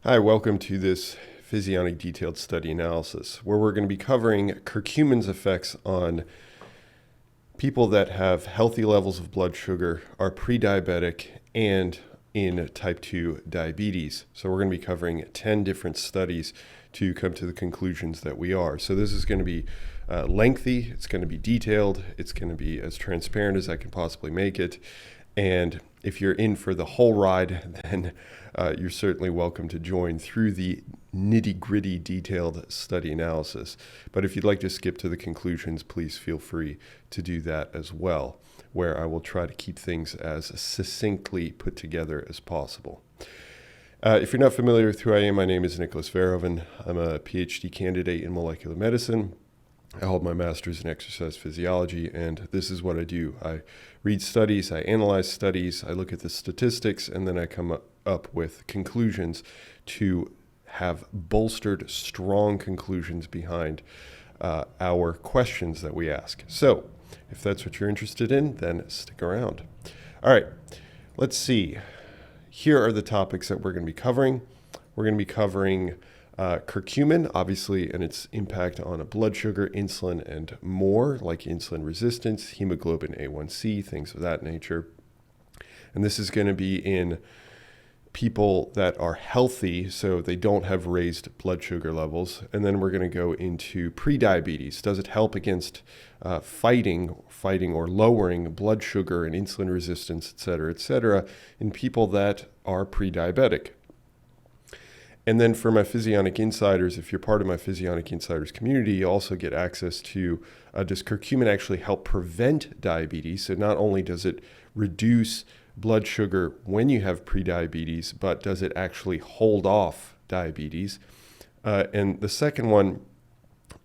Hi, welcome to this Physionic detailed study analysis, where we're going to be covering curcumin's effects on people that have healthy levels of blood sugar, are pre-diabetic, and in type 2 diabetes. So we're going to be covering 10 different studies to come to the conclusions that we are. So this is going to be lengthy, it's going to be detailed, it's going to be as transparent as I can possibly make it. And if you're in for the whole ride, then you're certainly welcome to join through the nitty-gritty detailed study analysis. But if you'd like to skip to the conclusions, please feel free to do that as well, where I will try to keep things as succinctly put together as possible. If you're not familiar with who I am, my name is Nicholas Verhoeven. I'm a PhD candidate in molecular medicine. I hold my master's in exercise physiology, and this is what I do. I read studies, I analyze studies, I look at the statistics, and then I come up with conclusions to have bolstered, strong conclusions behind our questions that we ask. So, if that's what you're interested in, then stick around. All right, let's see. Here are the topics that we're going to be covering. We're going to be covering curcumin, obviously, and its impact on blood sugar, insulin, and more, like insulin resistance, hemoglobin A1C, things of that nature. And this is going to be in people that are healthy, so they don't have raised blood sugar levels. And then we're going to go into pre-diabetes. Does it help against fighting or lowering blood sugar and insulin resistance, et cetera, in people that are pre-diabetic? And then for my Physionic Insiders, if you're part of my Physionic Insiders community, you also get access to, does curcumin actually help prevent diabetes? So not only does it reduce blood sugar when you have prediabetes, but does it actually hold off diabetes? And the second one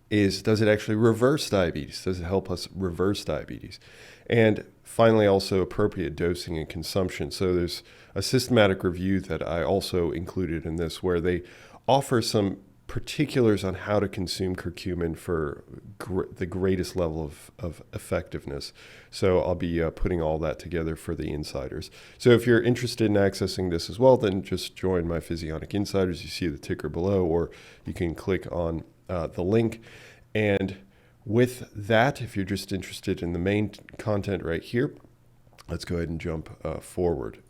is, does it actually reverse diabetes? Does it help us reverse diabetes? And finally, also appropriate dosing and consumption. So there's a systematic review that I also included in this, where they offer some particulars on how to consume curcumin for the greatest level of effectiveness. So I'll be putting all that together for the insiders. So if you're interested in accessing this as well, then just join my Physionic Insiders. You see the ticker below, or you can click on the link. And with that, if you're just interested in the main content right here, let's go ahead and jump forward.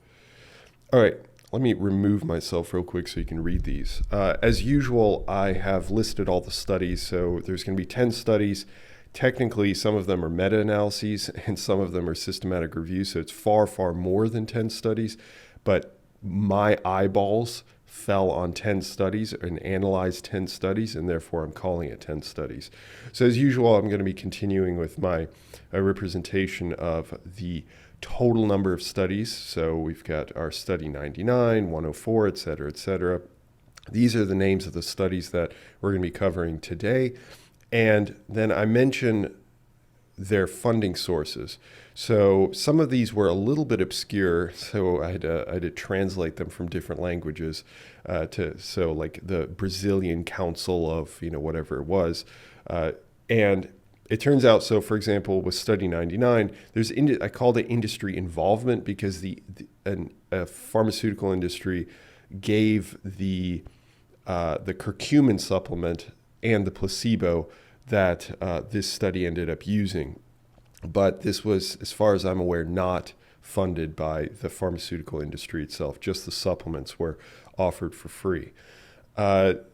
All right, let me remove myself real quick so you can read these. As usual, I have listed all the studies, so there's going to be 10 studies. Technically, some of them are meta-analyses and some of them are systematic reviews, so it's far, far more than 10 studies. But my eyeballs fell on 10 studies and analyzed 10 studies, and therefore I'm calling it 10 studies. So as usual, I'm going to be continuing with my representation of the total number of studies. So we've got our study 99, 104, et cetera. These are the names of the studies that we're going to be covering today. And then I mention their funding sources. So some of these were a little bit obscure, so I had to translate them from different languages so like the Brazilian Council of, whatever it was. And it turns out, so for example, with Study 99, I called it industry involvement because the pharmaceutical industry gave the curcumin supplement and the placebo that this study ended up using. But this was, as far as I'm aware, not funded by the pharmaceutical industry itself. Just the supplements were offered for free.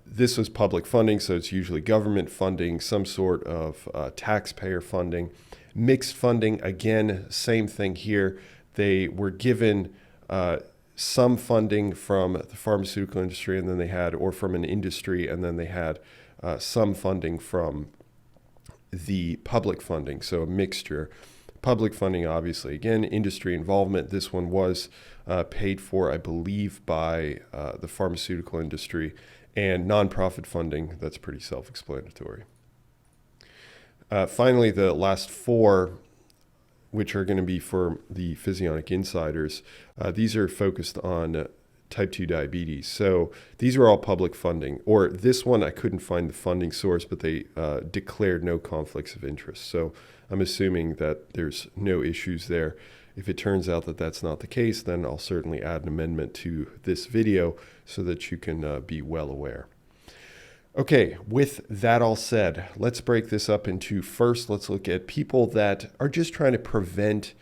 This was public funding, so it's usually government funding, some sort of taxpayer funding. Mixed funding, again, same thing here. They were given some funding from the pharmaceutical industry, and then they had, or from an industry, and then they had some funding from the public funding, so a mixture. Public funding, obviously, again, industry involvement. This one was paid for, I believe, by the pharmaceutical industry, and nonprofit funding, that's pretty self-explanatory. Finally, the last four, which are going to be for the Physionic Insiders, these are focused on type 2 diabetes. So these are all public funding, or this one I couldn't find the funding source, but they declared no conflicts of interest. So I'm assuming that there's no issues there If it turns out that that's not the case, then I'll certainly add an amendment to this video so that you can be well aware. Okay, with that all said, let's break this up into, first, let's look at people that are just trying to prevent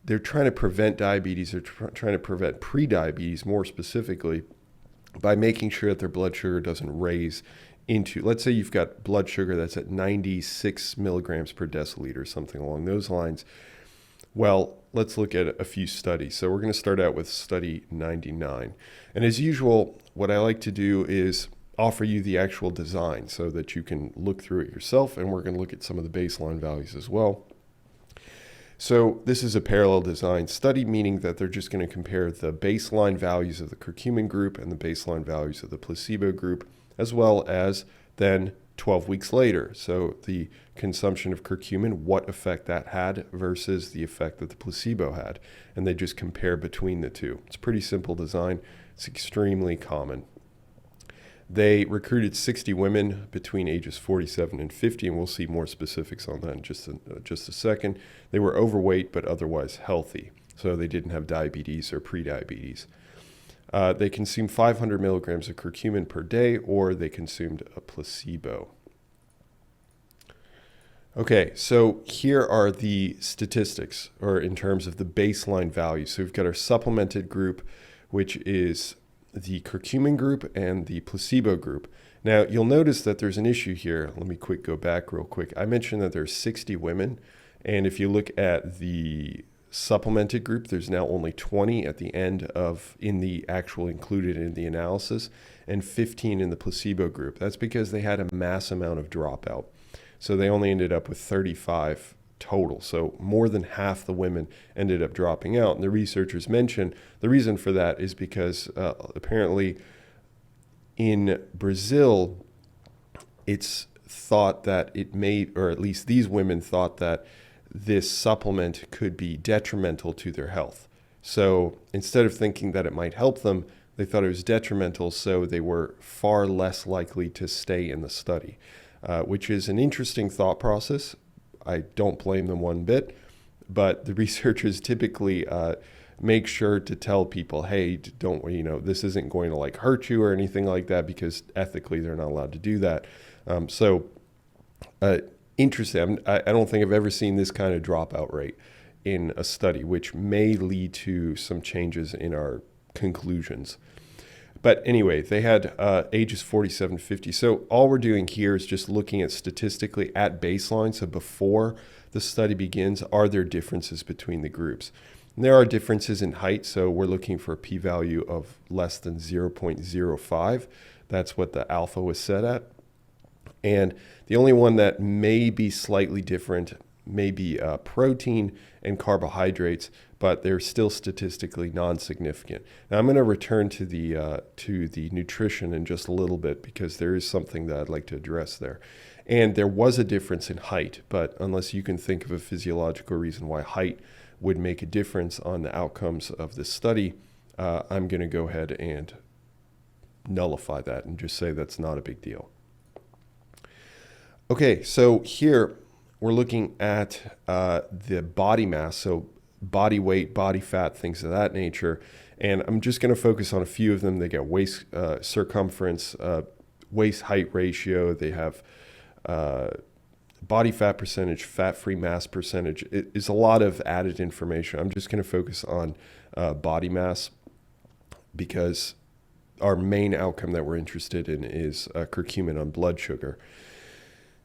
diabetes, or trying to prevent pre-diabetes more specifically, by making sure that their blood sugar doesn't raise into, let's say you've got blood sugar that's at 96 milligrams per deciliter, something along those lines. Well, let's look at a few studies. So we're going to start out with study 99. And as usual, what I like to do is offer you the actual design so that you can look through it yourself, and we're going to look at some of the baseline values as well. So this is a parallel design study, meaning that they're just going to compare the baseline values of the curcumin group and the baseline values of the placebo group, as well as then 12 weeks later. So the consumption of curcumin, what effect that had versus the effect that the placebo had. And they just compare between the two. It's a pretty simple design. It's extremely common. They recruited 60 women between ages 47 and 50, and we'll see more specifics on that in just a second. They were overweight but otherwise healthy, so they didn't have diabetes or pre-diabetes. They consumed 500 milligrams of curcumin per day, or they consumed a placebo. Okay, so here are the statistics, or in terms of the baseline values. So we've got our supplemented group, which is the curcumin group and the placebo group. Now, you'll notice that there's an issue here. Let me go back real quick. I mentioned that there's 60 women, and if you look at the supplemented group, there's now only 20 at the end in the actual included in the analysis, and 15 in the placebo group. That's because they had a mass amount of dropout. So they only ended up with 35 total. So more than half the women ended up dropping out. And the researchers mentioned the reason for that is because apparently in Brazil, it's thought that it may, or at least these women thought that this supplement could be detrimental to their health. So instead of thinking that it might help them, they thought it was detrimental, so they were far less likely to stay in the study, which is an interesting thought process. I don't blame them one bit, but the researchers typically make sure to tell people, hey, don't, this isn't going to like hurt you or anything like that, because ethically they're not allowed to do that. Interesting. I don't think I've ever seen this kind of dropout rate in a study, which may lead to some changes in our conclusions. But anyway, they had ages 47 to 50. So all we're doing here is just looking at statistically at baseline. So before the study begins, are there differences between the groups? And there are differences in height. So we're looking for a p-value of less than 0.05. That's what the alpha was set at. And the only one that may be slightly different may be protein and carbohydrates, but they're still statistically non-significant. Now I'm going to return to the nutrition in just a little bit, because there is something that I'd like to address there. And there was a difference in height, but unless you can think of a physiological reason why height would make a difference on the outcomes of this study, I'm going to go ahead and nullify that and just say that's not a big deal. Okay, so here we're looking at the body mass, so body weight, body fat, things of that nature. And I'm just going to focus on a few of them. They get waist circumference, waist height ratio. They have body fat percentage, fat-free mass percentage. It is a lot of added information. I'm just going to focus on body mass, because our main outcome that we're interested in is curcumin on blood sugar.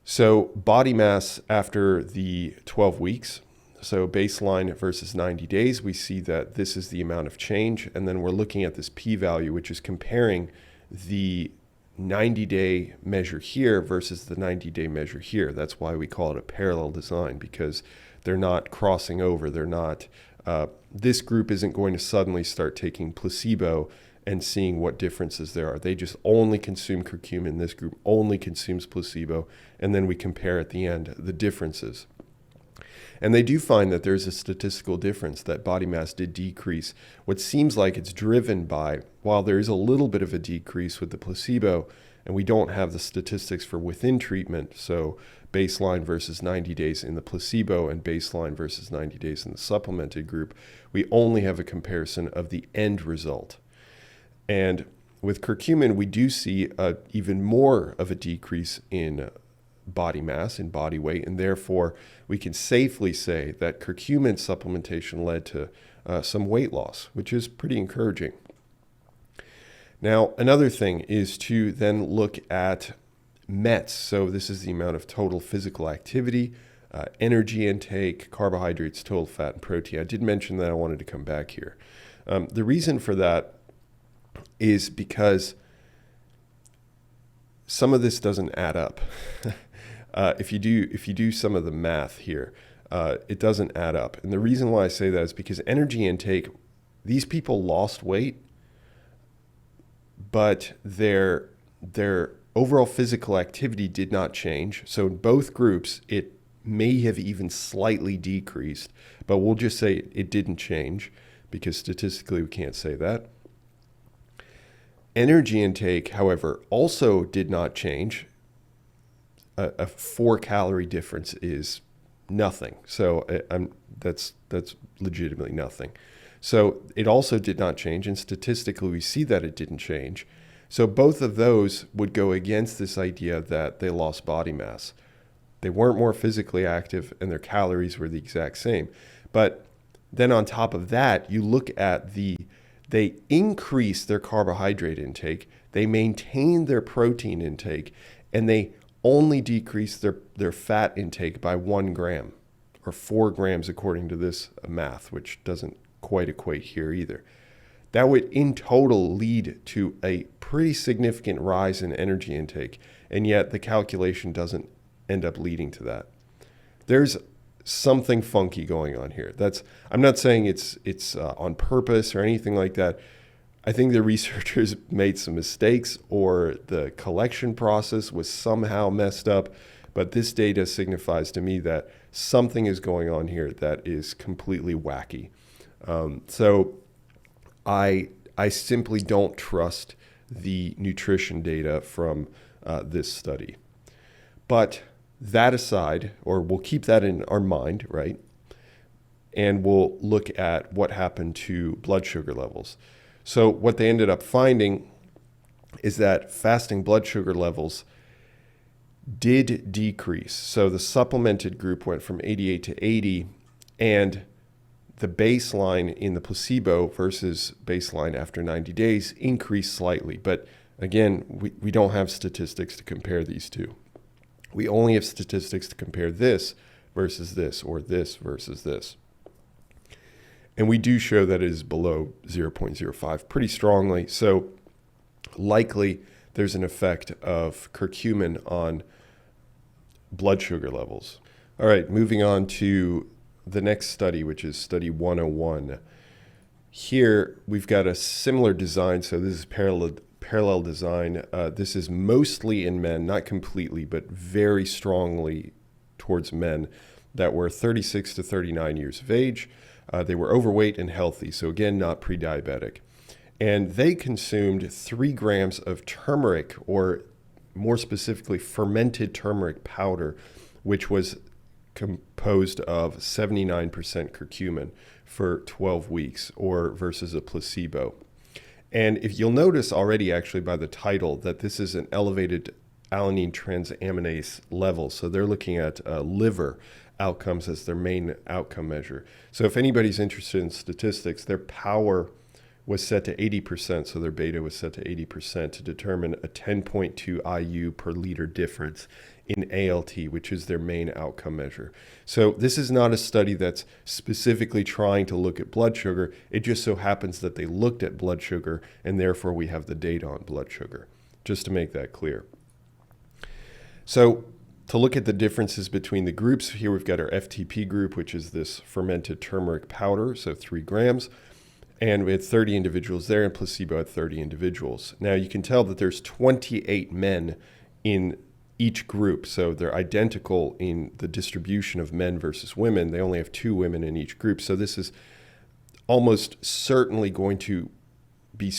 So body mass after the 12 weeks, so baseline versus 90 days, we see that this is the amount of change. And then we're looking at this p-value, which is comparing the 90-day measure here versus the 90-day measure here. That's why we call it a parallel design, because they're not crossing over. They're not, this group isn't going to suddenly start taking placebo and seeing what differences there are. They just only consume curcumin. This group only consumes placebo, and then we compare at the end the differences. And they do find that there's a statistical difference, that body mass did decrease. What seems like it's driven by, while there is a little bit of a decrease with the placebo, And we don't have the statistics for within treatment, so baseline versus 90 days in the placebo and baseline versus 90 days in the supplemented group. We only have a comparison of the end result. And with curcumin, we do see even more of a decrease in body mass, in body weight, and therefore we can safely say that curcumin supplementation led to some weight loss, which is pretty encouraging. Now, another thing is to then look at METs. So this is the amount of total physical activity, energy intake, carbohydrates, total fat, and protein. I did mention that I wanted to come back here. The reason for that is because some of this doesn't add up. If you do some of the math here, it doesn't add up. And the reason why I say that is because energy intake, these people lost weight, but their overall physical activity did not change. So in both groups, it may have even slightly decreased, but we'll just say it didn't change because statistically we can't say that. Energy intake, however, also did not change. A 4-calorie difference is nothing. So that's legitimately nothing. So it also did not change, and statistically we see that it didn't change. So both of those would go against this idea that they lost body mass. They weren't more physically active, and their calories were the exact same. But then on top of that, you look at they increased their carbohydrate intake, they maintained their protein intake, and they only decreased their fat intake by 1 gram, or 4 grams according to this math, which doesn't quite equate here either. That would in total lead to a pretty significant rise in energy intake, and yet the calculation doesn't end up leading to that. There's something funky going on here. I'm not saying it's on purpose or anything like that. I think the researchers made some mistakes, or the collection process was somehow messed up, but this data signifies to me that something is going on here that is completely wacky. So I simply don't trust the nutrition data from this study. But that aside, or we'll keep that in our mind, right? And we'll look at what happened to blood sugar levels. So what they ended up finding is that fasting blood sugar levels did decrease. So the supplemented group went from 88 to 80, and the baseline in the placebo versus baseline after 90 days increased slightly. But again, we don't have statistics to compare these two. We only have statistics to compare this versus this, or this versus this. And we do show that it is below 0.05 pretty strongly. So likely there's an effect of curcumin on blood sugar levels. All right, moving on to the next study, which is study 101. Here we've got a similar design. So this is parallel design. This is mostly in men, not completely, but very strongly towards men that were 36 to 39 years of age. They were overweight and healthy, so again, not pre-diabetic. And they consumed 3 grams of turmeric, or more specifically, fermented turmeric powder, which was composed of 79% curcumin for 12 weeks, or versus a placebo. And if you'll notice already, actually, by the title, that this is an elevated alanine transaminase level. So they're looking at liver outcomes as their main outcome measure. So if anybody's interested in statistics, their power was set to 80%, so their beta was set to 80% to determine a 10.2 IU per liter difference in ALT, which is their main outcome measure. So this is not a study that's specifically trying to look at blood sugar. It just so happens that they looked at blood sugar, and therefore we have the data on blood sugar, just to make that clear. So to look at the differences between the groups, here we've got our FTP group, which is this fermented turmeric powder, so 3 grams. And we had 30 individuals there, and placebo had 30 individuals. Now you can tell that there's 28 men in each group, so they're identical in the distribution of men versus women. They only have 2 women in each group. So this is almost certainly going to be,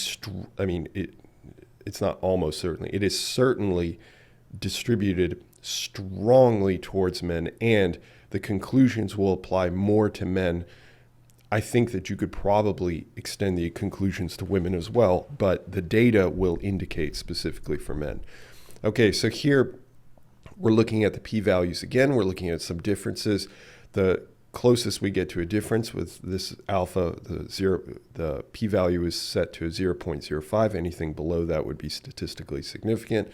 it's not almost certainly, it is certainly distributed strongly towards men, and the conclusions will apply more to men. I think that you could probably extend the conclusions to women as well, but the data will indicate specifically for men. Okay, so here we're looking at the p-values again. We're looking at some differences. The closest we get to a difference with this alpha, the p-value is set to a 0.05. Anything below that would be statistically significant.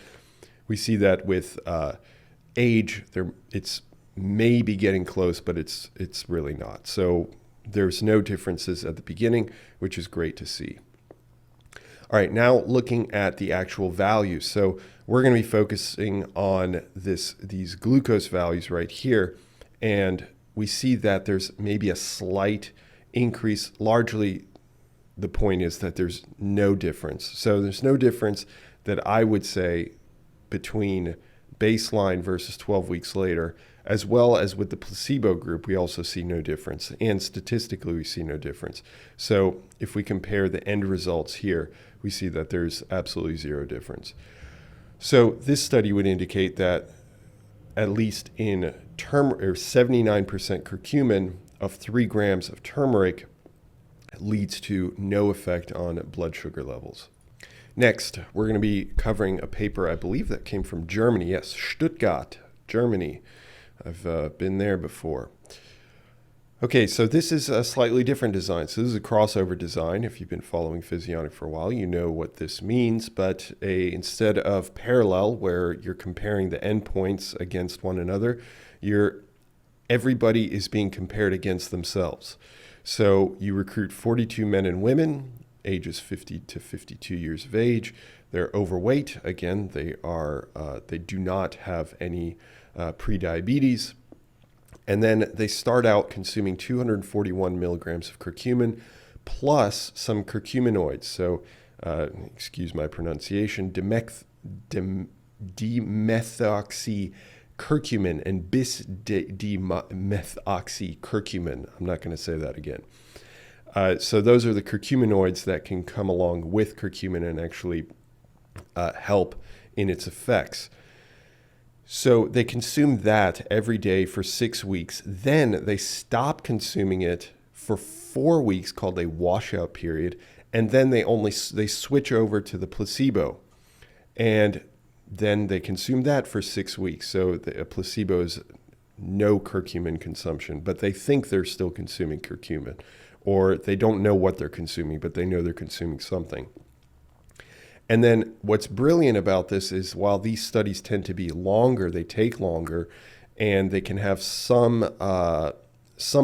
We see that with age, it's maybe getting close, but it's really not. So there's no differences at the beginning, which is great to see. All right, now looking at the actual values. So we're going to be focusing on these glucose values right here, and we see that there's maybe a slight increase. Largely, the point is that there's no difference. So there's no difference that I would say between baseline versus 12 weeks later, as well as with the placebo group, we also see no difference. And statistically, we see no difference. So if we compare the end results here, we see that there's absolutely zero difference. So this study would indicate that at least in 79% curcumin of 3 grams of turmeric leads to no effect on blood sugar levels. Next, we're going to be covering a paper, I believe that came from Germany. Yes, Stuttgart, Germany. I've been there before. Okay, so this is a slightly different design. So this is a crossover design. If you've been following Physionic for a while, you know what this means. But instead of parallel, where you're comparing the endpoints against one another, everybody is being compared against themselves. So you recruit 42 men and women, ages 50 to 52 years of age. They're overweight. Again, they do not have any pre-diabetes. And then they start out consuming 241 milligrams of curcumin plus some curcuminoids. So, excuse my pronunciation, dimethoxycurcumin and bis-dimethoxycurcumin. I'm not going to say that again. So those are the curcuminoids that can come along with curcumin and actually help in its effects. So they consume that every day for 6 weeks. Then they stop consuming it for 4 weeks, called a washout period. And then they switch over to the placebo. And then they consume that for 6 weeks. So the placebo is no curcumin consumption, but they think they're still consuming curcumin. Or they don't know what they're consuming, but they know they're consuming something. And then what's brilliant about this is while these studies tend to be longer, they take longer, and they can have some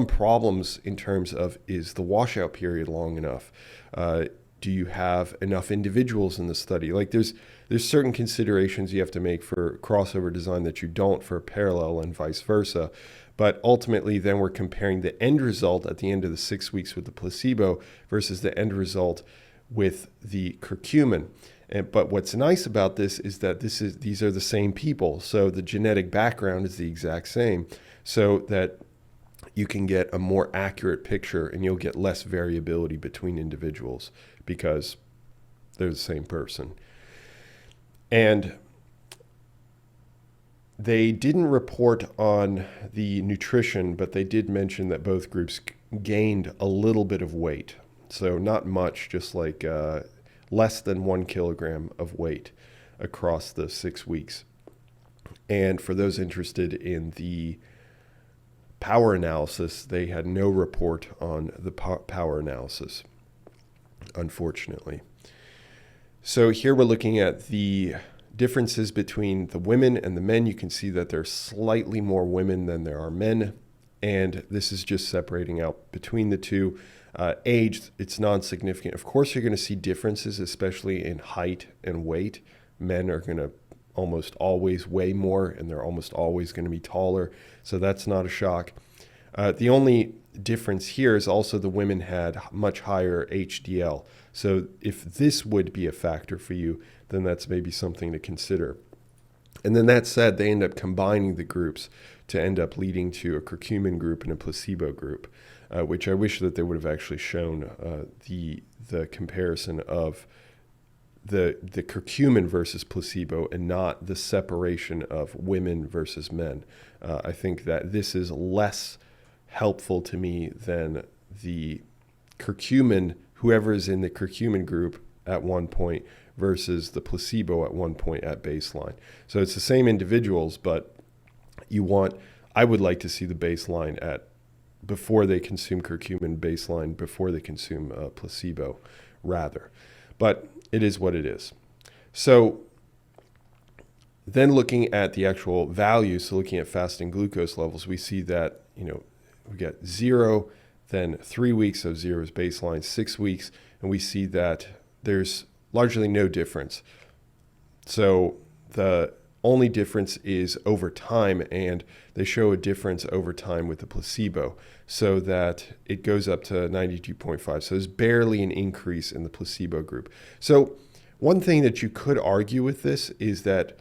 problems in terms of, is the washout period long enough? Do you have enough individuals in the study? Like there's certain considerations you have to make for crossover design that you don't for parallel and vice versa. But ultimately, then we're comparing the end result at the end of the 6 weeks with the placebo versus the end result with the curcumin. But what's nice about this is that these are the same people. So the genetic background is the exact same, so that you can get a more accurate picture and you'll get less variability between individuals because they're the same person. And they didn't report on the nutrition, but they did mention that both groups gained a little bit of weight. So not much, just like less than 1 kilogram of weight across the 6 weeks. And for those interested in the power analysis, they had no report on the power analysis, unfortunately. So here we're looking at the differences between the women and the men. You can see that there's slightly more women than there are men. And this is just separating out between the two. Age, it's non-significant. Of course, you're going to see differences, especially in height and weight. Men are going to almost always weigh more, and they're almost always going to be taller. So that's not a shock. The only difference here is also the women had much higher HDL. So if this would be a factor for you, then that's maybe something to consider. And then that said, they end up combining the groups to end up leading to a curcumin group and a placebo group, which I wish that they would have actually shown the comparison of the curcumin versus placebo and not the separation of women versus men. I think that this is less helpful to me than the curcumin, whoever is in the curcumin group at one point versus the placebo at one point at baseline. So it's the same individuals, but I would like to see the baseline at before they consume curcumin, baseline before they consume placebo rather. But it is what it is. So then looking at the actual values, so looking at fasting glucose levels, we see that, we get 0, then 3 weeks of 0 is baseline, 6 weeks, and we see that there's largely no difference. So the only difference is over time, and they show a difference over time with the placebo, so that it goes up to 92.5. So there's barely an increase in the placebo group. So one thing that you could argue with this is that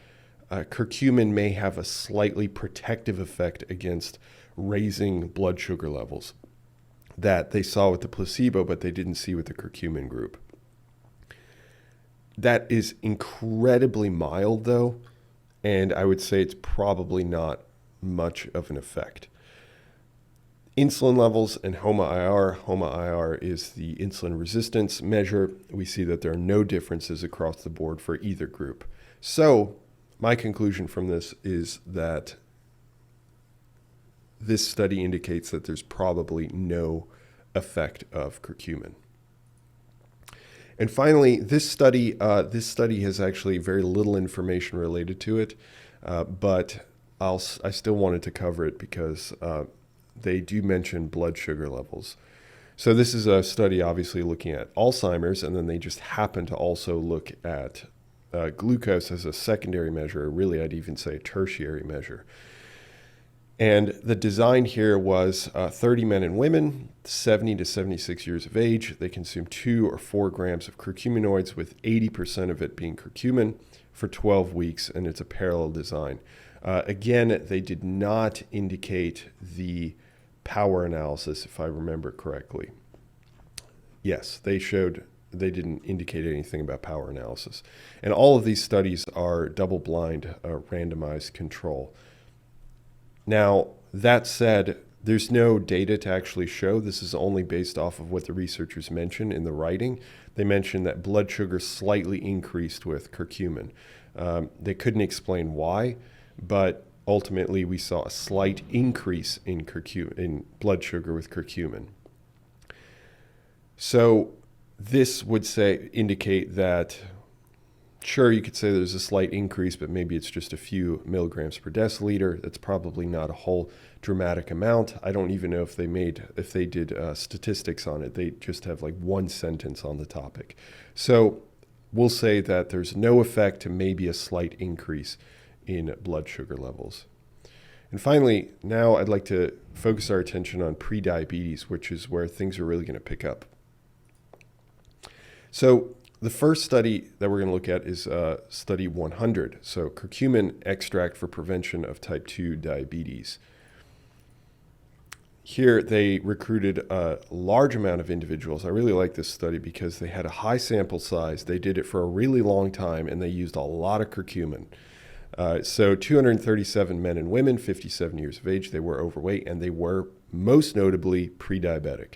curcumin may have a slightly protective effect against raising blood sugar levels that they saw with the placebo, but they didn't see with the curcumin group. That is incredibly mild, though, and I would say it's probably not much of an effect. Insulin levels and HOMA-IR. HOMA-IR is the insulin resistance measure. We see that there are no differences across the board for either group. So my conclusion from this is that this study indicates that there's probably no effect of curcumin. And finally, this study has actually very little information related to it, but I still wanted to cover it because they do mention blood sugar levels. So this is a study obviously looking at Alzheimer's, and then they just happen to also look at glucose as a secondary measure, or really I'd even say a tertiary measure. And the design here was 30 men and women, 70 to 76 years of age. They consumed 2 or 4 grams of curcuminoids, with 80% of it being curcumin, for 12 weeks, and it's a parallel design. Again, they did not indicate the power analysis, if I remember correctly. Yes, they didn't indicate anything about power analysis. And all of these studies are double-blind, randomized control. Now, that said, there's no data to actually show. This is only based off of what the researchers mentioned in the writing. They mentioned that blood sugar slightly increased with curcumin. They couldn't explain why, but ultimately we saw a slight increase in blood sugar with curcumin. So this would indicate that, sure, you could say there's a slight increase, but maybe it's just a few milligrams per deciliter. That's probably not a whole dramatic amount. I don't even know if they did statistics on it. They just have like one sentence on the topic. So we'll say that there's no effect to maybe a slight increase in blood sugar levels. And finally, now I'd like to focus our attention on pre-diabetes, which is where things are really going to pick up. So the first study that we're going to look at is study 100, so curcumin extract for prevention of type 2 diabetes. Here they recruited a large amount of individuals. I really like this study because they had a high sample size. They did it for a really long time, and they used a lot of curcumin. So 237 men and women, 57 years of age. They were overweight, and they were most notably pre-diabetic.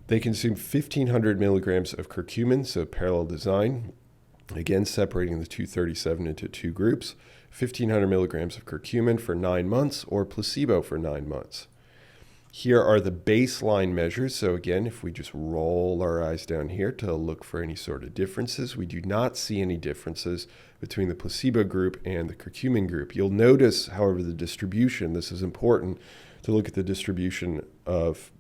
They consumed 1,500 milligrams of curcumin, so parallel design, again separating the 237 into 2 groups, 1,500 milligrams of curcumin for 9 months or placebo for 9 months. Here are the baseline measures. So again, if we just roll our eyes down here to look for any sort of differences, we do not see any differences between the placebo group and the curcumin group. You'll notice, however, the distribution. This is important to look at the distribution of,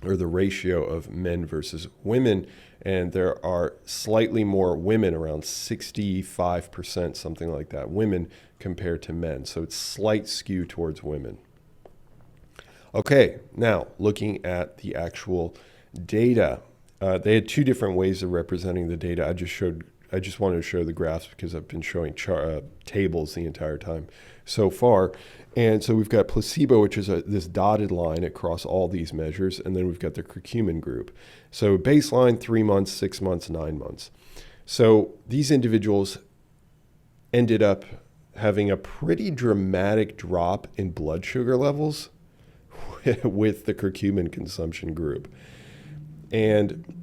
or the ratio of men versus women, and there are slightly more women, around 65%, something like that, women compared to men. So it's slight skew towards women. Okay, now looking at the actual data. They had 2 different ways of representing the data. I just wanted to show the graphs because I've been showing tables the entire time so far. And so we've got placebo, which is this dotted line across all these measures, and then we've got the curcumin group. So baseline, 3 months, 6 months, 9 months. So these individuals ended up having a pretty dramatic drop in blood sugar levels with the curcumin consumption group. And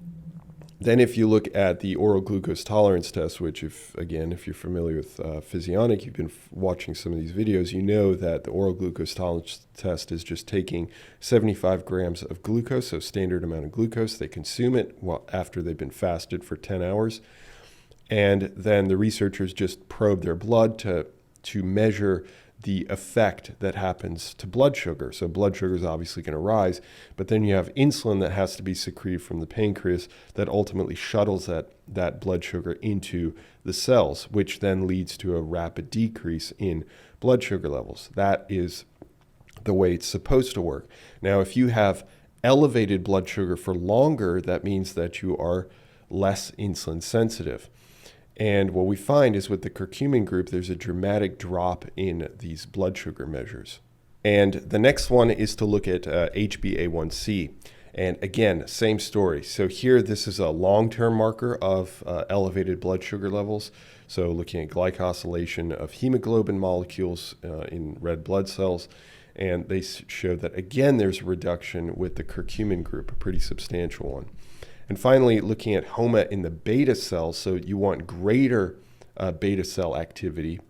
then if you look at the oral glucose tolerance test, which if you're familiar with Physionic, you've been watching some of these videos, you know that the oral glucose tolerance test is just taking 75 grams of glucose, so standard amount of glucose. They consume it after they've been fasted for 10 hours. And then the researchers just probe their blood to measure the effect that happens to blood sugar. So blood sugar is obviously going to rise, but then you have insulin that has to be secreted from the pancreas that ultimately shuttles that blood sugar into the cells, which then leads to a rapid decrease in blood sugar levels. That is the way it's supposed to work. Now, if you have elevated blood sugar for longer, that means that you are less insulin sensitive. And what we find is with the curcumin group, there's a dramatic drop in these blood sugar measures. And the next one is to look at HbA1c. And again, same story. So here, this is a long-term marker of elevated blood sugar levels. So looking at glycosylation of hemoglobin molecules in red blood cells. And they show that, again, there's a reduction with the curcumin group, a pretty substantial one. And finally, looking at HOMA in the beta cells, so you want greater beta cell activity.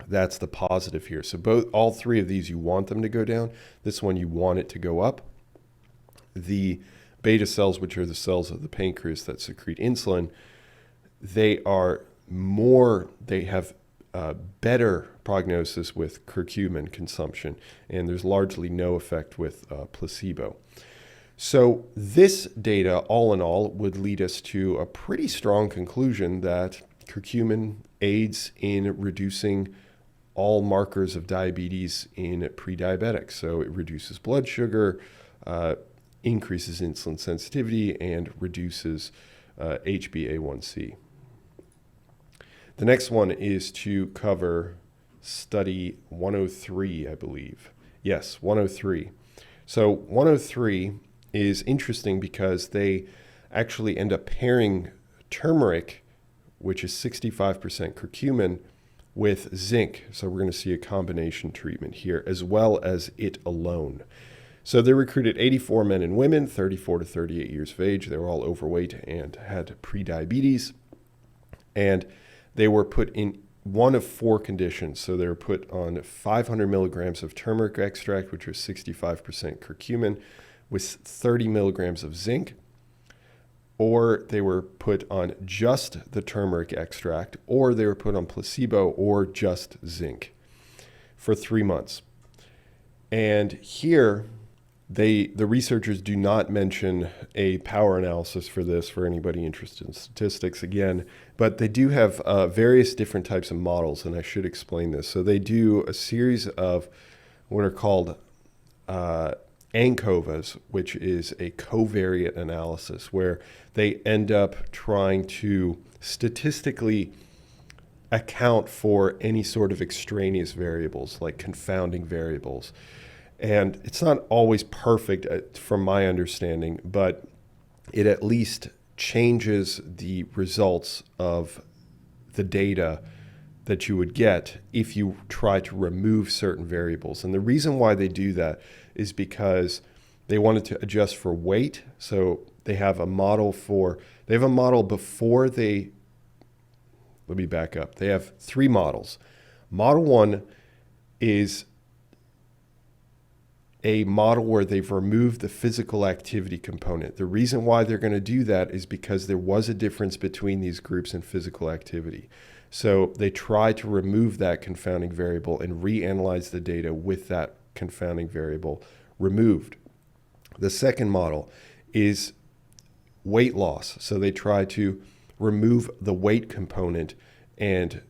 That's the positive here. So all three of these, you want them to go down. This one, you want it to go up. The beta cells, which are the cells of the pancreas that secrete insulin, they have better prognosis with curcumin consumption, and there's largely no effect with placebo. So this data, all in all, would lead us to a pretty strong conclusion that curcumin aids in reducing all markers of diabetes in pre-diabetics. So it reduces blood sugar, increases insulin sensitivity, and reduces HbA1c. The next one is to cover study 103, I believe. Yes, 103. So 103 is interesting because they actually end up pairing turmeric, which is 65% curcumin, with zinc. So we're going to see a combination treatment here, as well as it alone. So they recruited 84 men and women, 34 to 38 years of age. They were all overweight and had pre-diabetes. And they were put in one of four conditions. So they were put on 500 milligrams of turmeric extract, which was 65% curcumin, with 30 milligrams of zinc, or they were put on just the turmeric extract, or they were put on placebo or just zinc for 3 months. And here, the researchers do not mention a power analysis for this for anybody interested in statistics again, but they do have various different types of models, and I should explain this. So they do a series of what are called ANCOVAs, which is a covariate analysis, where they end up trying to statistically account for any sort of extraneous variables, like confounding variables. And it's not always perfect from my understanding, but it at least changes the results of the data that you would get if you try to remove certain variables. And the reason why they do that is because they wanted to adjust for weight. So they have a model before they, let me back up. They have 3 models. Model 1 is a model where they've removed the physical activity component. The reason why they're going to do that is because there was a difference between these groups in physical activity. So they try to remove that confounding variable and reanalyze the data with that confounding variable removed. The second model is weight loss. So they try to remove the weight component and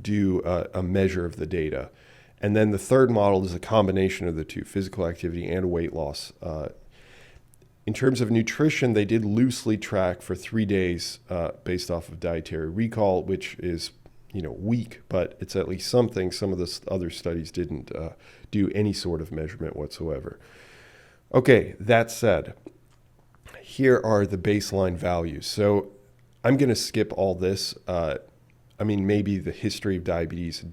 do a measure of the data. And then the third model is a combination of the two, physical activity and weight loss. In terms of nutrition, they did loosely track for 3 days based off of dietary recall, which is weak, but it's at least something. Some of the other studies didn't do any sort of measurement whatsoever. Okay, that said, here are the baseline values. So I'm going to skip all this. I mean, maybe the history of diabetes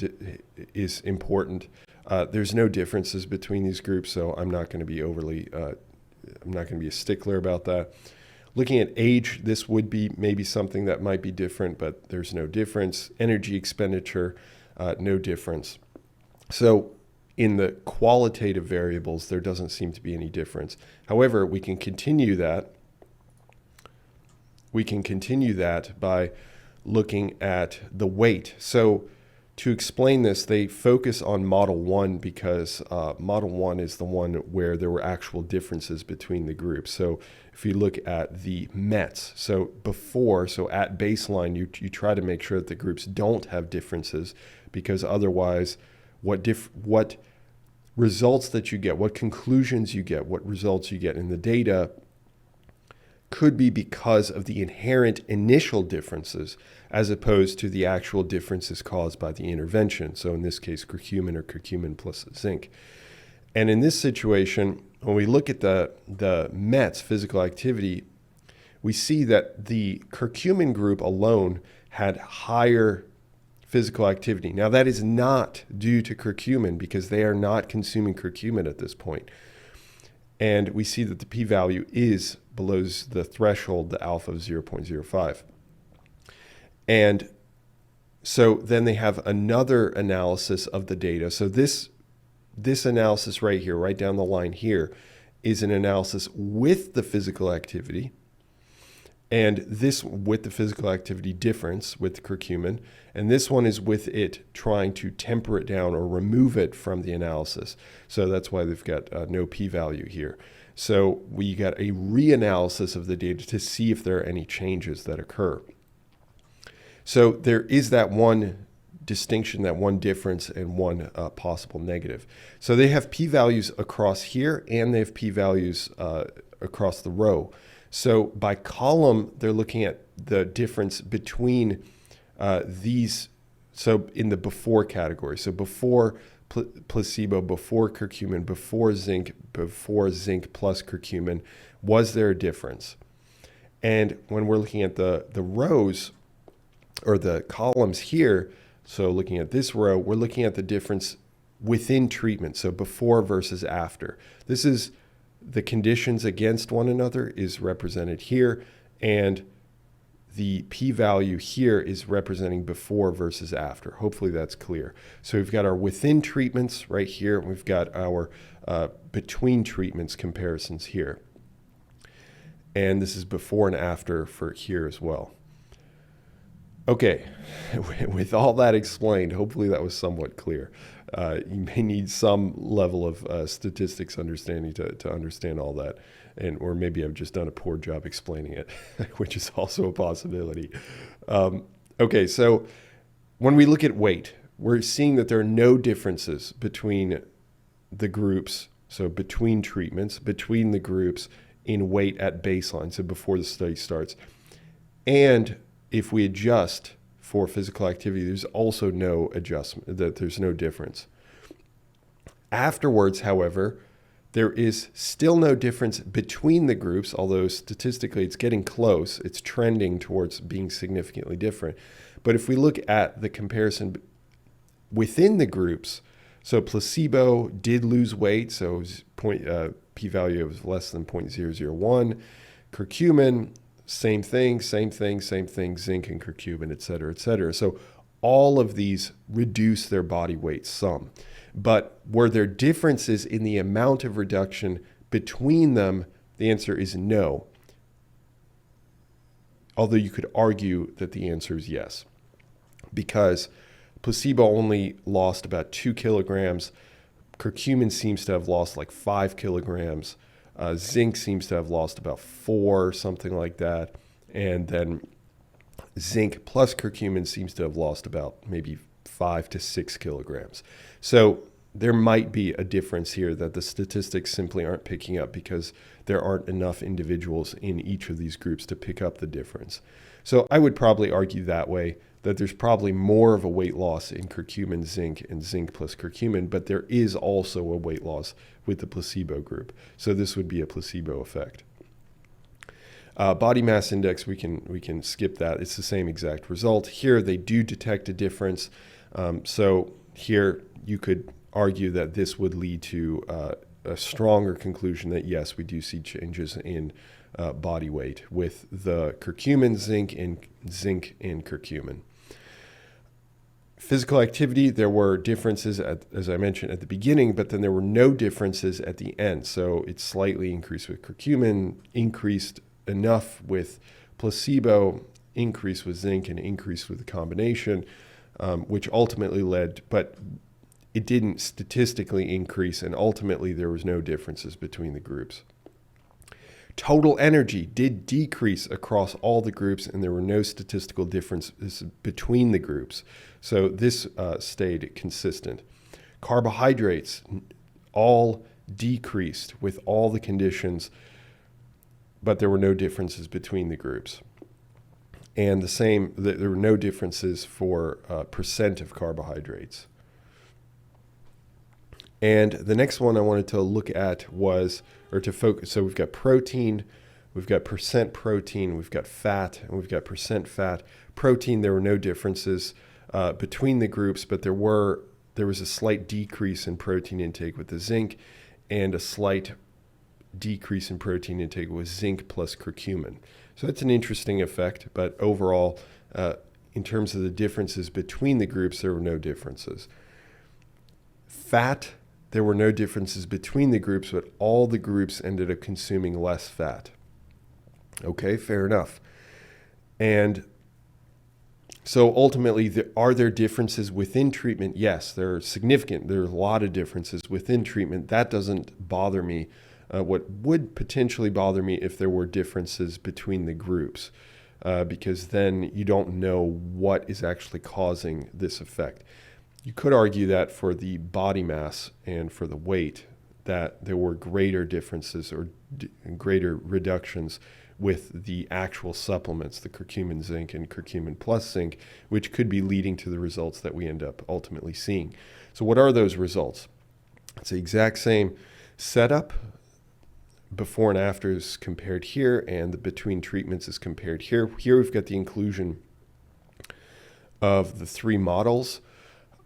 is important. There's no differences between these groups, so I'm not going to be I'm not going to be a stickler about that. Looking at age, this would be maybe something that might be different, but there's no difference. Energy expenditure, no difference. So in the qualitative variables, there doesn't seem to be any difference. However, we can continue that. We can continue that by looking at the weight. So to explain this, they focus on Model 1 because Model 1 is the one where there were actual differences between the groups. So if you look at the METs, so at baseline, you try to make sure that the groups don't have differences, because otherwise what results that you get, what conclusions you get, what results you get in the data could be because of the inherent initial differences as opposed to the actual differences caused by the intervention. So in this case, curcumin or curcumin plus zinc. And in this situation, when we look at the METs, physical activity, we see that the curcumin group alone had higher physical activity. Now, that is not due to curcumin because they are not consuming curcumin at this point. And we see that the p-value is below the threshold, the alpha of 0.05. And so then they have another analysis of the data. So this analysis right here, right down the line here, is an analysis with the physical activity. And this with the physical activity difference with curcumin. And this one is with it trying to temper it down or remove it from the analysis. So that's why they've got no p-value here. So we got a reanalysis of the data to see if there are any changes that occur. So there is that one distinction, that one difference, and one possible negative. So they have p-values across here, and they have p-values across the row. So by column, they're looking at the difference between these. So in the before category, so before placebo, before curcumin, before zinc plus curcumin, was there a difference? And when we're looking at the rows or the columns here, so looking at this row, we're looking at the difference within treatment, so before versus after. This is the conditions against one another is represented here, and the p-value here is representing before versus after. Hopefully that's clear. So we've got our within treatments right here, and we've got our between treatments comparisons here. And this is before and after for here as well. Okay, with all that explained, hopefully that was somewhat clear. You may need some level of statistics understanding to understand all that, or maybe I've just done a poor job explaining it, which is also a possibility. Okay, so when we look at weight, we're seeing that there are no differences between the groups, so between treatments, between the groups in weight at baseline, so before the study starts. And if we adjust for physical activity, there's also no adjustment, that there's no difference. Afterwards, however, there is still no difference between the groups, although statistically it's getting close. It's trending towards being significantly different. But if we look at the comparison within the groups, so placebo did lose weight, so p-value of less than 0.001. Curcumin, same thing, zinc and curcumin, et cetera, et cetera. So all of these reduce their body weight some. But were there differences in the amount of reduction between them? The answer is no. Although you could argue that the answer is yes, because placebo only lost about 2 kilograms. Curcumin seems to have lost like 5 kilograms. Zinc seems to have lost about 4, something like that. And then zinc plus curcumin seems to have lost about maybe 5 to 6 kilograms. So there might be a difference here that the statistics simply aren't picking up because there aren't enough individuals in each of these groups to pick up the difference. So I would probably argue that way, that there's probably more of a weight loss in curcumin, zinc, and zinc plus curcumin, but there is also a weight loss with the placebo group. So this would be a placebo effect. Body mass index, we can skip that. It's the same exact result. Here they do detect a difference. So here you could argue that this would lead to a stronger conclusion that yes, we do see changes in body weight with the curcumin, zinc and curcumin. Physical activity, there were differences, as I mentioned at the beginning, but then there were no differences at the end. So it slightly increased with curcumin, increased enough with placebo, increased with zinc, and increased with the combination, which ultimately led, but it didn't statistically increase, and ultimately there was no differences between the groups. Total energy did decrease across all the groups, and there were no statistical differences between the groups. So this stayed consistent. Carbohydrates all decreased with all the conditions, but there were no differences between the groups. And the same, there were no differences for percent of carbohydrates. And the next one I wanted to look at was, or to focus, so we've got protein, we've got percent protein, we've got fat, and we've got percent fat. Protein, there were no differences between the groups, but there was a slight decrease in protein intake with the zinc and a slight decrease in protein intake with zinc plus curcumin. So that's an interesting effect, but overall, in terms of the differences between the groups, there were no differences. Fat, there were no differences between the groups, but all the groups ended up consuming less fat. Okay, fair enough. And so ultimately, are there differences within treatment? Yes, there are significant. There are a lot of differences within treatment. That doesn't bother me. What would potentially bother me if there were differences between the groups, because then you don't know what is actually causing this effect. You could argue that for the body mass and for the weight, that there were greater differences or greater reductions with the actual supplements, the curcumin zinc and curcumin plus zinc, which could be leading to the results that we end up ultimately seeing. So what are those results? It's the exact same setup. Before and after is compared here, and the between treatments is compared here. Here we've got the inclusion of the three models.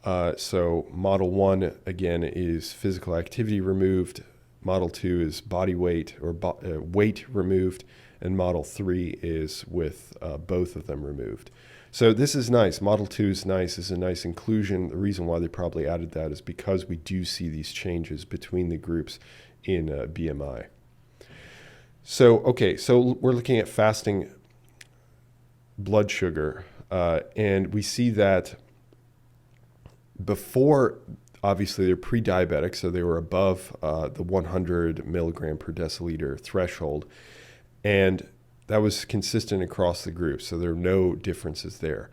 So model 1, again, is physical activity removed. Model 2 is body weight or weight removed. And model 3 is with both of them removed. So this is nice. Model 2 is nice. It's a nice inclusion. The reason why they probably added that is because we do see these changes between the groups in BMI. So, okay, so we're looking at fasting blood sugar, and we see that before, obviously, they're pre-diabetic, so they were above the 100 milligram per deciliter threshold, and that was consistent across the group, so there are no differences there.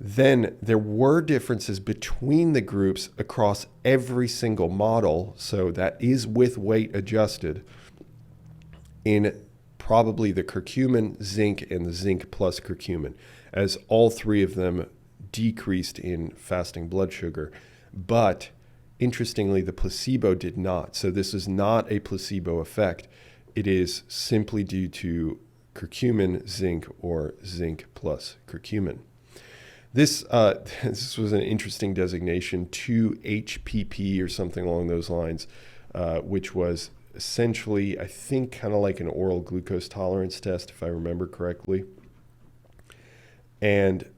Then there were differences between the groups across every single model, so that is with weight adjusted, in probably the curcumin, zinc, and the zinc plus curcumin, as all three of them decreased in fasting blood sugar. But interestingly, the placebo did not. So this is not a placebo effect. It is simply due to curcumin, zinc, or zinc plus curcumin. This was an interesting designation, 2-HPP or something along those lines, which was essentially, I think, kind of like an oral glucose tolerance test, if I remember correctly. And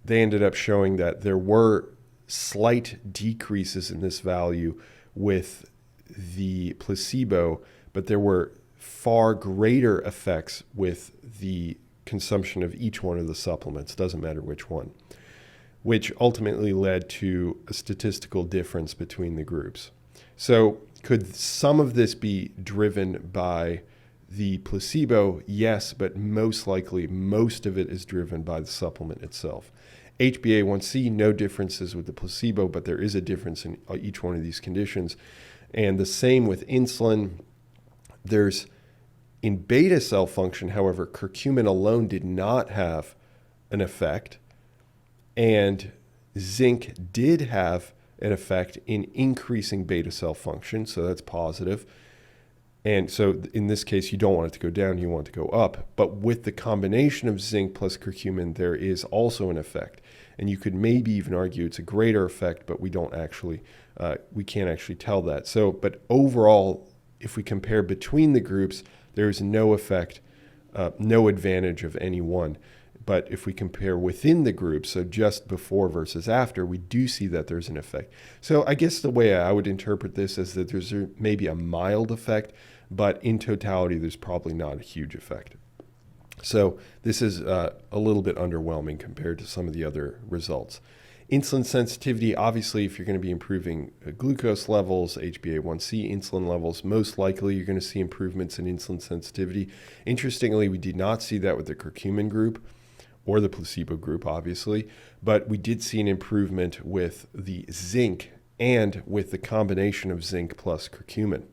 they ended up showing that there were slight decreases in this value with the placebo, but there were far greater effects with the consumption of each one of the supplements, doesn't matter which one, which ultimately led to a statistical difference between the groups. So could some of this be driven by the placebo? Yes, but most likely most of it is driven by the supplement itself. HbA1c, no differences with the placebo, but there is a difference in each one of these conditions. And the same with insulin. There's in beta cell function, however, curcumin alone did not have an effect, and zinc did have an effect in increasing beta cell function, so that's positive. And so in this case, you don't want it to go down, you want it to go up. But with the combination of zinc plus curcumin, there is also an effect. And you could maybe even argue it's a greater effect, but we can't actually tell that. So, but overall, if we compare between the groups, there is no effect, no advantage of any one. But if we compare within the group, so just before versus after, we do see that there's an effect. So I guess the way I would interpret this is that there's maybe a mild effect, but in totality, there's probably not a huge effect. So this is a little bit underwhelming compared to some of the other results. Insulin sensitivity, obviously, if you're going to be improving glucose levels, HbA1c, insulin levels, most likely you're going to see improvements in insulin sensitivity. Interestingly, we did not see that with the curcumin group or the placebo group, obviously, but we did see an improvement with the zinc and with the combination of zinc plus curcumin.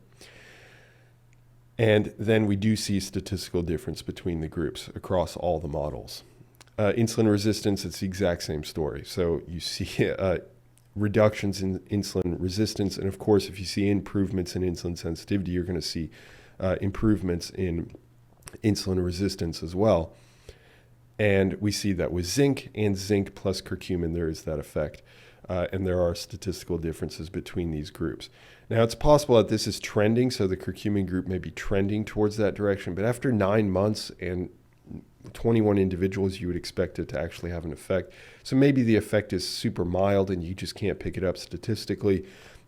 And then we do see statistical difference between the groups across all the models. Insulin resistance, it's the exact same story. So you see reductions in insulin resistance, and of course, if you see improvements in insulin sensitivity, you're going to see improvements in insulin resistance as well. And we see that with zinc and zinc plus curcumin, there is that effect. And there are statistical differences between these groups. Now, it's possible that this is trending, so the curcumin group may be trending towards that direction. But after 9 months and 21 individuals, you would expect it to actually have an effect. So maybe the effect is super mild and you just can't pick it up statistically.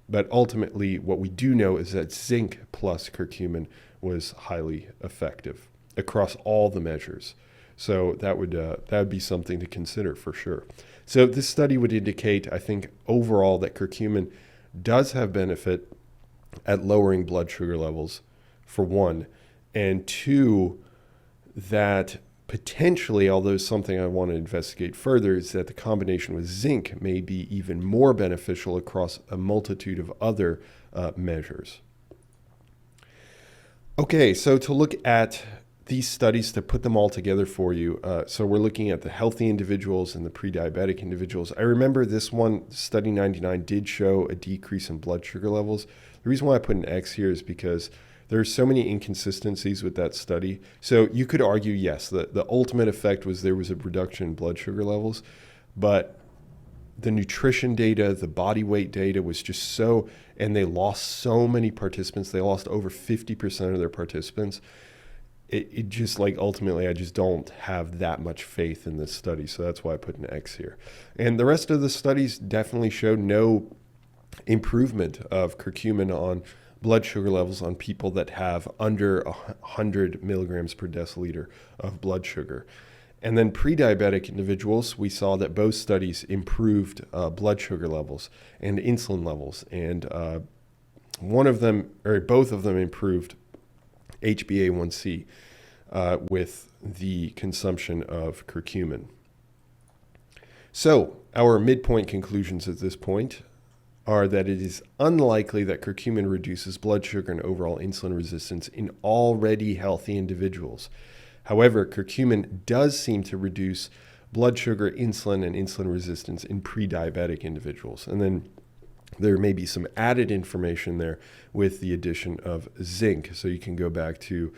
But ultimately, what we do know is that zinc plus curcumin was highly effective across all the measures. So that would be something to consider for sure. So this study would indicate, I think, overall that curcumin does have benefit at lowering blood sugar levels, for one, and two, that potentially, although something I want to investigate further, is that the combination with zinc may be even more beneficial across a multitude of other measures. Okay, so to look at these studies, to put them all together for you. So we're looking at the healthy individuals and the pre-diabetic individuals. I remember this one, study 99, did show a decrease in blood sugar levels. The reason why I put an X here is because there are so many inconsistencies with that study. So you could argue, yes, the ultimate effect was there was a reduction in blood sugar levels, but the nutrition data, the body weight data was just so, and they lost so many participants. They lost over 50% of their participants. It just like ultimately, I just don't have that much faith in this study. So that's why I put an X here. And the rest of the studies definitely showed no improvement of curcumin on blood sugar levels on people that have under 100 milligrams per deciliter of blood sugar. And then pre-diabetic individuals, we saw that both studies improved blood sugar levels and insulin levels. And both of them improved HbA1c with the consumption of curcumin. So our midpoint conclusions at this point are that it is unlikely that curcumin reduces blood sugar and overall insulin resistance in already healthy individuals. However, curcumin does seem to reduce blood sugar, insulin, and insulin resistance in pre-diabetic individuals. And then there may be some added information there with the addition of zinc. So you can go back to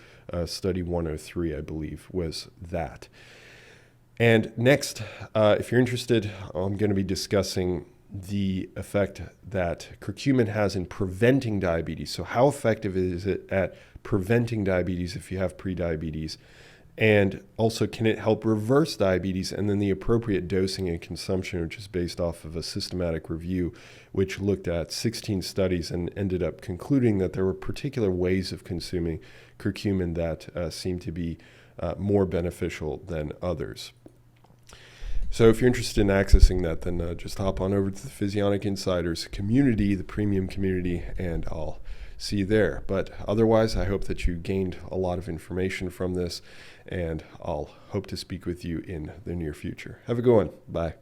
study 103, I believe, was that. And next, if you're interested, I'm going to be discussing the effect that curcumin has in preventing diabetes. So how effective is it at preventing diabetes if you have prediabetes? And also, can it help reverse diabetes? And then the appropriate dosing and consumption, which is based off of a systematic review, which looked at 16 studies and ended up concluding that there were particular ways of consuming curcumin that seemed to be more beneficial than others. So if you're interested in accessing that, then just hop on over to the Physionic Insiders community, the premium community, and I'll see you there. But otherwise, I hope that you gained a lot of information from this, and I'll hope to speak with you in the near future. Have a good one. Bye.